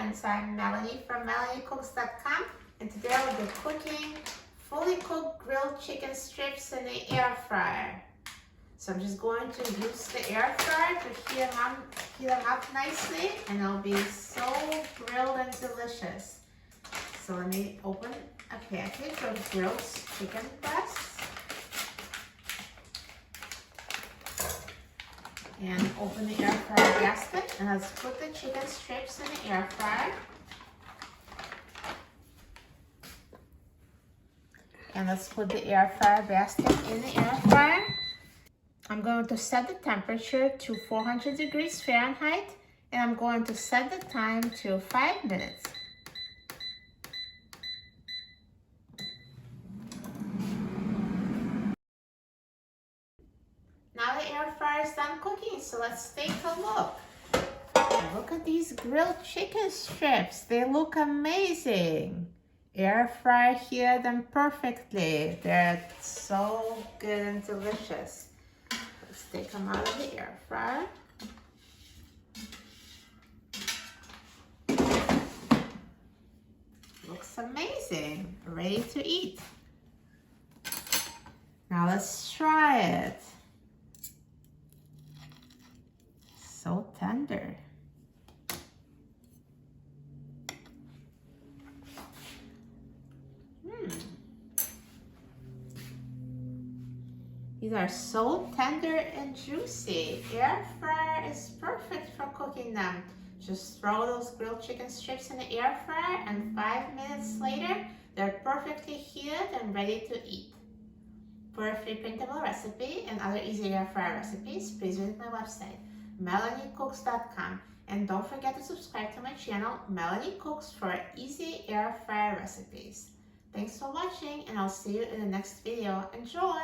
friends, I'm Melanie from MelanieCooks.com, and today I'll be cooking fully cooked grilled chicken strips in the air fryer. So I'm just going to use the air fryer to heat them up nicely, and they'll be so grilled and delicious. So let me open a package of grilled chicken breasts. And open the air fryer basket, and let's put the chicken strips in the air fryer. And let's put the air fryer basket in the air fryer. I'm going to set the temperature to 400 degrees Fahrenheit, and I'm going to set the time to 5 minutes. Now the air fryer is done cooking, so let's take a look. Look at these grilled chicken strips. They look amazing. Air fryer heated them perfectly. They're so good and delicious. Let's take them out of the air fryer. Looks amazing. Ready to eat. Now let's try it. So tender. These are so tender and juicy. Air fryer is perfect for cooking them. Just throw those grilled chicken strips in the air fryer, and 5 minutes later, they're perfectly heated and ready to eat. For a free printable recipe and other easy air fryer recipes, please visit my website, MelanieCooks.com. And don't forget to subscribe to my channel, Melanie Cooks, for easy air fryer recipes. Thanks for watching, and I'll see you in the next video. Enjoy!